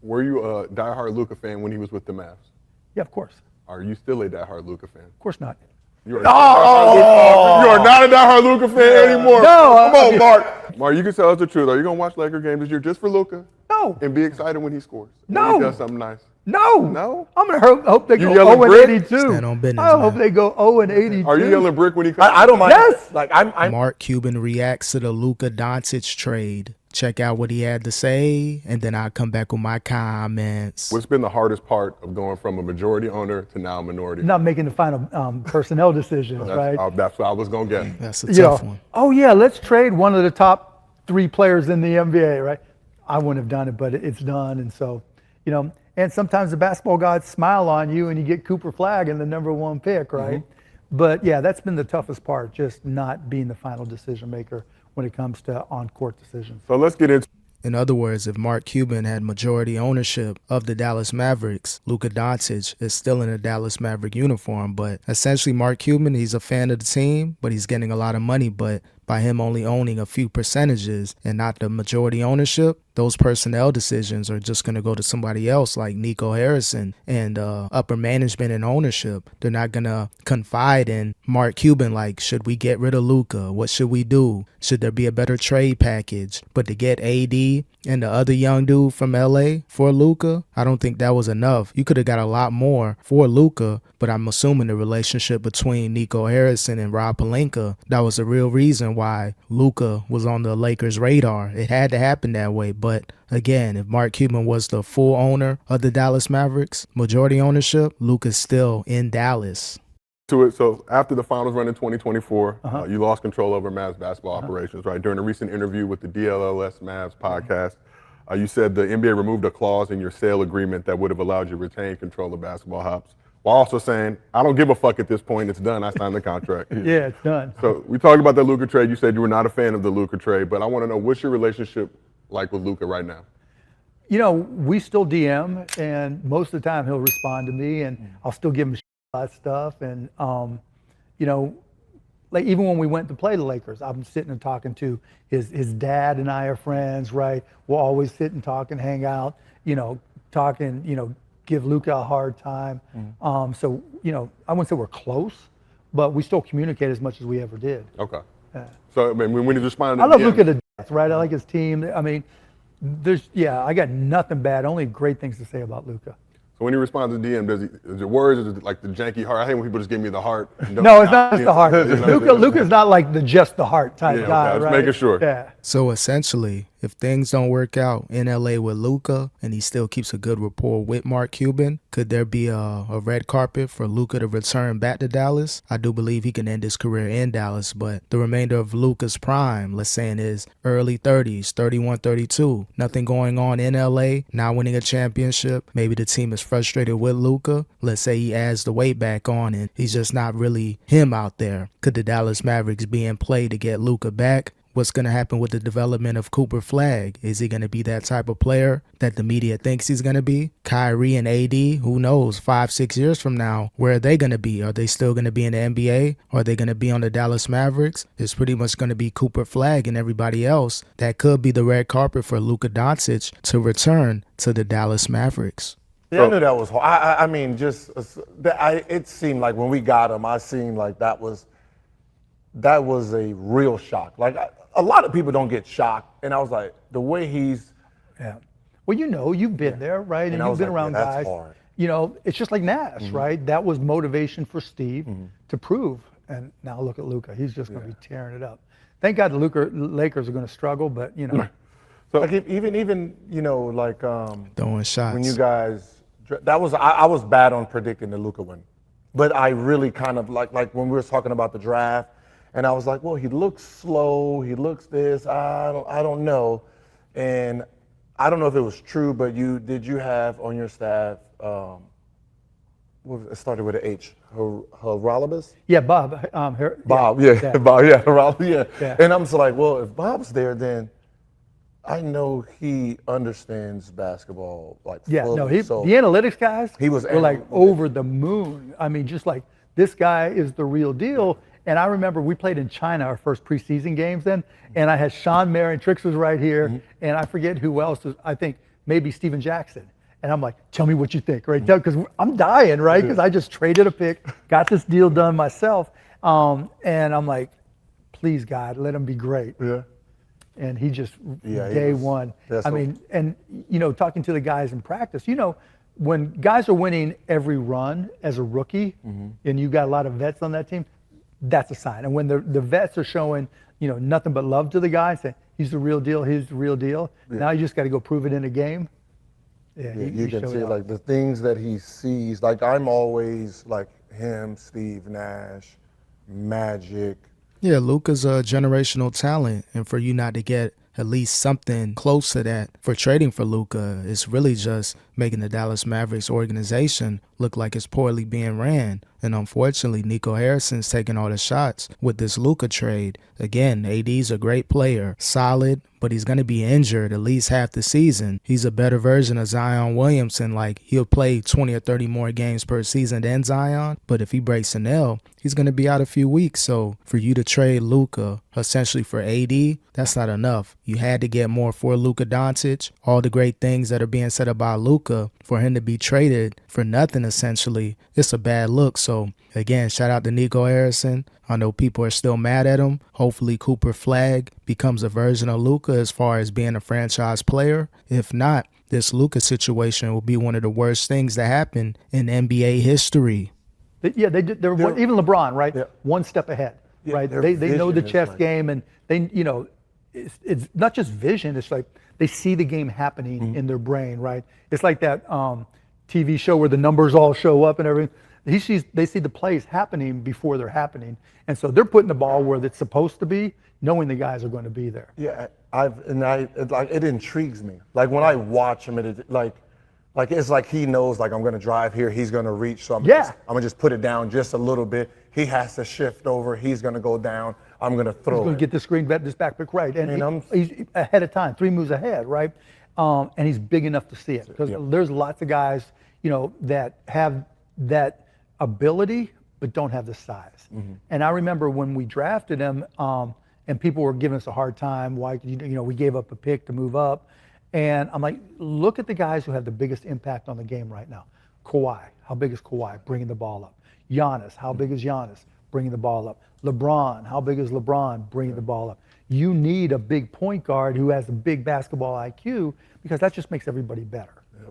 Were you a diehard Luka fan when he was with the Mavs? Yeah, of course. Are you still a diehard Luka fan? Of course not. You are, you are not a diehard Luka fan anymore. No. Come on, Mark. Mark, you can tell us the truth. Are you going to watch Laker games this year just for Luka? No. And be excited when he scores? No. When he does something nice? No. No? I'm going to hope they You go yelling 0-82. Stand on business, I hope man. they go 0-82. Are you yelling brick when he comes? I don't mind. Yes. Like I'm Mark Cuban reacts to the Luka Dončić trade. Check out what he had to say, and then I'll come back with my comments. What's been the hardest part of going from a majority owner to now a minority? Not making the final personnel decisions, right? That's what I was going to get. That's a tough one. Oh, yeah, let's trade one of the top 3 players in the NBA, right? I wouldn't have done it, but it's done. And so, and sometimes the basketball gods smile on you and you get Cooper Flagg in the #1 pick, right? Mm-hmm. But, yeah, that's been the toughest part, just not being the final decision maker when it comes to on-court decisions. So let's get into. In other words, if Mark Cuban had majority ownership of the Dallas Mavericks, Luka Dončić is still in a Dallas Maverick uniform. But essentially, Mark Cuban, he's a fan of the team, but he's getting a lot of money. But by him only owning a few percentages and not the majority ownership, those personnel decisions are just going to go to somebody else like Nico Harrison and upper management and ownership. They're not going to confide in Mark Cuban like, should we get rid of Luka? What should we do? Should there be a better trade package? But to get AD and the other young dude from LA for Luka, I don't think that was enough. You could have got a lot more for Luka, but I'm assuming the relationship between Nico Harrison and Rob Pelinka, that was the real reason why Luka was on the Lakers' radar. It had to happen that way. But again, if Mark Cuban was the full owner of the Dallas Mavericks, majority ownership, Luka's still in Dallas. So after the finals run in 2024, you lost control over Mavs basketball operations, right? During a recent interview with the DLLS Mavs podcast, you said the NBA removed a clause in your sale agreement that would have allowed you to retain control of basketball hops, while also saying, I don't give a fuck at this point, it's done, I signed the contract. Yeah, it's done. So we talked about the Luka trade. You said you were not a fan of the Luka trade, but I want to know, what's your relationship like with Luka right now? We still DM, and most of the time he'll respond to me, and I'll still give him that stuff. And, like even when we went to play the Lakers, I'm sitting and talking to his dad, and I are friends, right? We'll always sit and talk and hang out, talking, give Luka a hard time. So, I wouldn't say we're close, but we still communicate as much as we ever did. Okay. So, I mean, when he's responding I love Luka to death, right? I like his team. I mean, I got nothing bad, only great things to say about Luka. So when he responds to DM, is it words, is it like the janky heart? I hate when people just give me the heart. No, it's not just the heart. Luka's not like the just the heart type guy, okay, right? Just making sure. Yeah. So essentially, if things don't work out in LA with Luka and he still keeps a good rapport with Mark Cuban, could there be a red carpet for Luka to return back to Dallas? I do believe he can end his career in Dallas, but the remainder of Luka's prime, let's say in his early 30s, 31, 32, nothing going on in LA, not winning a championship. Maybe the team is frustrated with Luka. Let's say he adds the weight back on and he's just not really him out there. Could the Dallas Mavericks be in play to get Luka back? What's going to happen with the development of Cooper Flagg? Is he going to be that type of player that the media thinks he's going to be? Kyrie and AD, who knows, 5-6 years from now, where are they going to be? Are they still going to be in the NBA? Are they going to be on the Dallas Mavericks? It's pretty much going to be Cooper Flagg and everybody else. That could be the red carpet for Luka Dončić to return to the Dallas Mavericks. Yeah, I knew that was hard. I mean, it seemed like when we got him, I seemed like that was a real shock. Like, a lot of people don't get shocked, and I was like, the way he's. Yeah. Well, you've been there, right? And you've been around guys. Hard. It's just like Nash, right? That was motivation for Steve to prove. And now look at Luka. He's just going to be tearing it up. Thank God the Lakers are going to struggle, but, So like even throwing shots. When you guys, I was bad on predicting the Luka win. But I really kind of, like when we were talking about the draft, and I was like, well, he looks slow, he looks this, I don't know. And I don't know if it was true, but did you have on your staff, it started with an H, Haralabas? Yeah, Bob. Bob, Bob, Haralabas, yeah. And I'm just like, well, if Bob's there, then I know he understands basketball fully. The analytics guys were like over the moon. I mean, just like, this guy is the real deal. And I remember we played in China our first preseason games then, and I had Sean Marion, Trix was right here, and I forget who else. I think maybe Steven Jackson. And I'm like, tell me what you think, right? Because I'm dying, right? Because I just traded a pick, got this deal done myself. And I'm like, please, God, let him be great. Yeah. And he just, day one. I mean, and, talking to the guys in practice, when guys are winning every run as a rookie and you got a lot of vets on that team, that's a sign. And when the vets are showing, nothing but love to the guy, saying, he's the real deal, he's the real deal. Yeah. Now you just got to go prove it in a game. Yeah, you can see like the things that he sees. Like I'm always like him, Steve Nash, Magic. Yeah, Luka's a generational talent, and for you not to get at least something close to that for trading for Luka, it's really just making the Dallas Mavericks organization look like it's poorly being ran. And unfortunately, Nico Harrison's taking all the shots with this Luka trade. Again, AD's a great player, solid, but he's going to be injured at least half the season. He's a better version of Zion Williamson. Like, he'll play 20 or 30 more games per season than Zion, but if he breaks an L, he's going to be out a few weeks. So for you to trade Luka essentially for AD, that's not enough. You had to get more for Luka Dončić. All the great things that are being said about Luka, for him to be traded for nothing essentially, it's a bad look. So again, shout out to Nico Harrison. I know people are still mad at him. Hopefully Cooper Flagg becomes a version of Luka as far as being a franchise player. If not, this Luka situation will be one of the worst things that happen in NBA history. Yeah, they're even LeBron, right? Yeah. One step ahead, right? They know the chess game, and they, it's not just vision. It's like they see the game happening in their brain, right? It's like that TV show where the numbers all show up and everything. They see the plays happening before they're happening, and so they're putting the ball where it's supposed to be, knowing the guys are going to be there. Yeah, it intrigues me. Like when I watch him, it's like he knows, like I'm going to drive here, he's going to reach, so I'm gonna just put it down just a little bit. He has to shift over, he's going to go down, I'm going to throw. He's going to get the screen, this back pick right, and he's ahead of time, 3 moves ahead, right? And he's big enough to see it, because there's lots of guys, that have that ability but don't have the size. And I remember when we drafted him, and people were giving us a hard time, why we gave up a pick to move up. And I'm like, look at the guys who have the biggest impact on the game right now. Kawhi, how big is Kawhi? Bringing the ball up. Giannis, how big is Giannis? Bringing the ball up. LeBron, how big is LeBron? Bringing the ball up. You need a big point guard who has a big basketball IQ, because that just makes everybody better.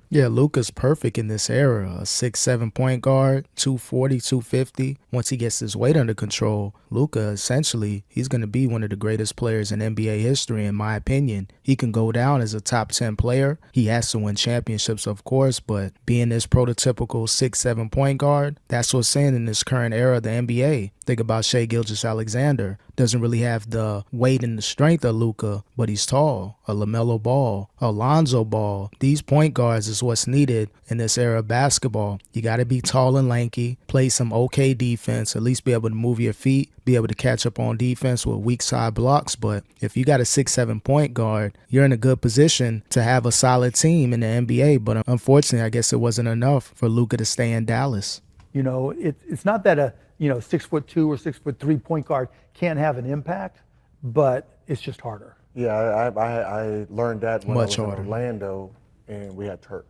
Yeah, Luka's perfect in this era. A 6'7" point guard, 240, 250. Once he gets his weight under control, Luka, essentially, he's going to be one of the greatest players in NBA history, in my opinion. He can go down as a top 10 player. He has to win championships, of course, but being this prototypical 6'7" point guard, that's what's in this current era of the NBA. Think about Shai Gilgeous-Alexander. Doesn't really have the weight and the strength of Luka, but he's tall. A LaMelo Ball, a Lonzo Ball. These point guards is what's needed in this era of basketball. You got to be tall and lanky, play some okay defense, at least be able to move your feet, be able to catch up on defense with weak side blocks. But if you got a 6'7" point guard, you're in a good position to have a solid team in the NBA. But unfortunately, I guess it wasn't enough for Luka to stay in Dallas. It's not that a 6'2" or 6'3" point guard can't have an impact, but it's just harder. Yeah, I learned that when Much I was harder. in Orlando and we had Turk.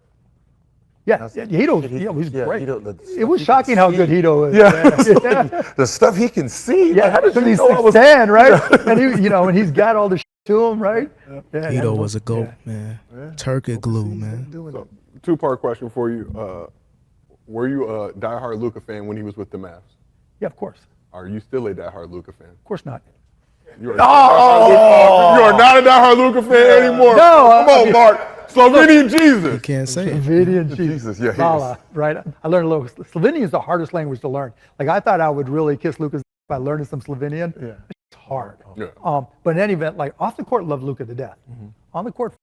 Yeah, Hito, he's great. Hito, it was shocking how good Hito is. Yeah, the stuff he can see. Yeah, like, how did you he's know I was 10, right? And and he's got all the to him, right? Yeah, Hito was a goat, man. Turkey glue, man. So, 2-part question for you. Were you a diehard Luka fan when he was with the Mavs? Yeah, of course. Are you still a diehard Luka fan? Of course not. You are not a diehard Luka fan anymore. No, come on, Mark. Slovenian Jesus. You can't say it. Slovenian Jesus, yeah. Vala, right? I learned a little. Slovenian is the hardest language to learn. Like, I thought I would really kiss Luka's by learning some Slovenian. Yeah. It's hard. Yeah. But in any event, like, off the court, love Luka to death. On the court,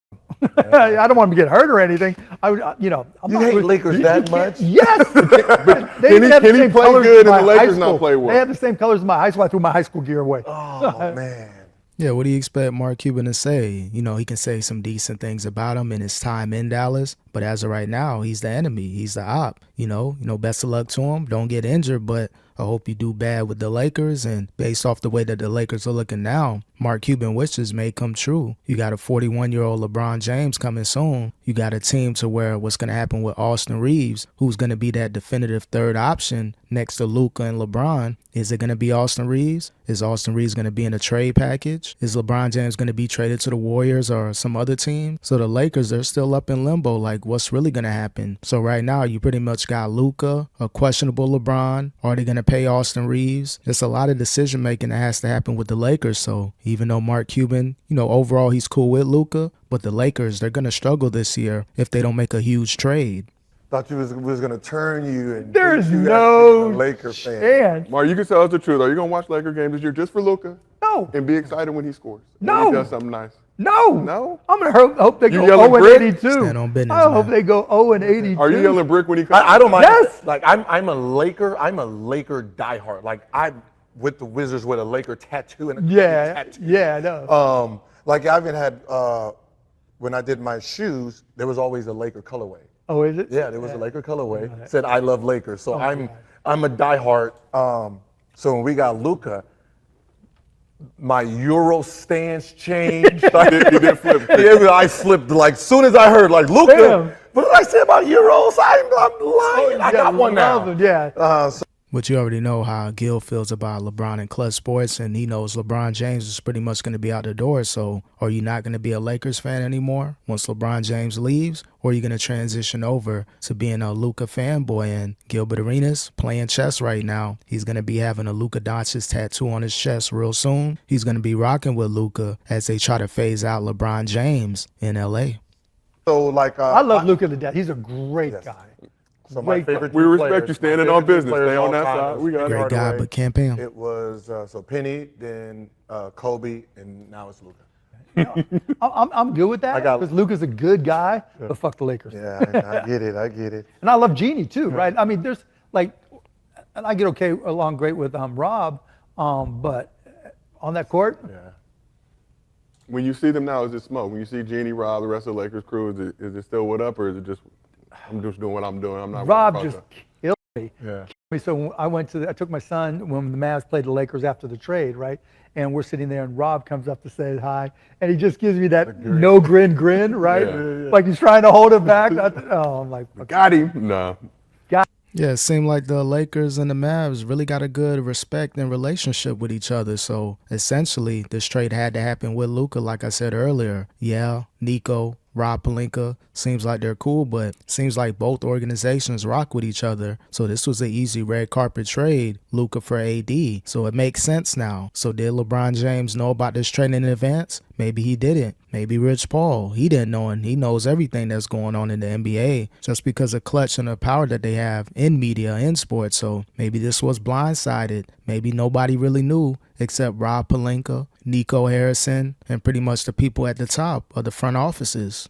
I don't want him to get hurt or anything. I'm You not hate Lakers that much? Yes. Can he play good and the Lakers not play well? They had the same colors as my high school. I threw my high school gear away. Oh, man. Yeah, what do you expect Mark Cuban to say? He can say some decent things about him in his time in Dallas, but as of right now, he's the enemy. He's the op. Best of luck to him. Don't get injured, but I hope you do bad with the Lakers. And based off the way that the Lakers are looking now, Mark Cuban wishes may come true. You got a 41-year-old LeBron James coming soon. You got a team to where what's going to happen with Austin Reeves, who's going to be that definitive third option next to Luka and LeBron. Is it going to be Austin Reeves? Is Austin Reeves going to be in a trade package? Is LeBron James going to be traded to the Warriors or some other team? So the Lakers, they're still up in limbo, like what's really going to happen? So right now, you pretty much got Luka, a questionable LeBron. Are they going to pay Austin Reeves? There's a lot of decision making that has to happen with the Lakers. So even though Mark Cuban, overall he's cool with Luka, but the Lakers, they're going to struggle this year if they don't make a huge trade. Thought you was going to turn you and There's you no a Laker fan. chance. Mark, you can tell us the truth. Are you going to watch Laker games this year just for Luka? No. And be excited when he scores? No. When he does something nice? No. No? I'm going to hope they You go yelling 0-82. Stand on business, I hope man. they go 0-82. Are you yelling brick when he comes? I don't mind. Yes. Like I'm a Laker diehard. Like I'm with the Wizards with a Laker tattoo and a Yeah. tattoo. Yeah, I know. Like I even had when I did my shoes, there was always a Laker colorway. Oh, is it? Yeah, there was a Laker colorway. Said I love Lakers. So I'm a diehard. So when we got Luka, my Euro stance changed. He did flip. Yeah, I flipped like soon as I heard like Luka. Damn. What did I say about Euros? I'm lying. I got one now. Love him, yeah. But you already know how Gil feels about LeBron and Clutch Sports, and he knows LeBron James is pretty much going to be out the door. So are you not going to be a Lakers fan anymore once LeBron James leaves? Or are you going to transition over to being a Luka fanboy? And Gilbert Arenas playing chess right now. He's going to be having a Luka Dončić tattoo on his chest real soon. He's going to be rocking with Luka as they try to phase out LeBron James in L.A. So like I love Luka to death. He's a great guy. So my favorite We two respect players, you standing my on favorite business. two players Stay on all that time side. was We got it. Penny Great guy, Hardaway. but can't pay him. It was so Penny, then Kobe, and now it's Luka. I'm good with that because Luka's a good guy, but fuck the Lakers. Yeah, I get it. I get it. And I love Jeannie too, right? I mean, there's like, and I get along great with Rob, but on that court, Yeah. When you see them now, is it smoke? When you see Jeannie, Rob, the rest of the Lakers crew, is it still what up, or is it just I'm just doing what I'm doing? I'm not. Rob just killed me. Yeah. So I took my son when the Mavs played the Lakers after the trade, right? And we're sitting there, and Rob comes up to say hi, and he just gives me that no grin, right? Yeah. Like he's trying to hold it back. I'm like, got him. No. Yeah, it seemed like the Lakers and the Mavs really got a good respect and relationship with each other. So essentially, this trade had to happen with Luka, like I said earlier. Yeah, Nico, Rob Pelinka, seems like they're cool, but seems like both organizations rock with each other. So this was an easy red carpet trade, Luka for AD. So it makes sense now. So did LeBron James know about this trade in advance? Maybe he didn't. Maybe Rich Paul, he didn't know, and he knows everything that's going on in the NBA just because of Clutch and the power that they have in media, in sports. So maybe this was blindsided. Maybe nobody really knew except Rob Pelinka, Nico Harrison, and pretty much the people at the top of the front offices.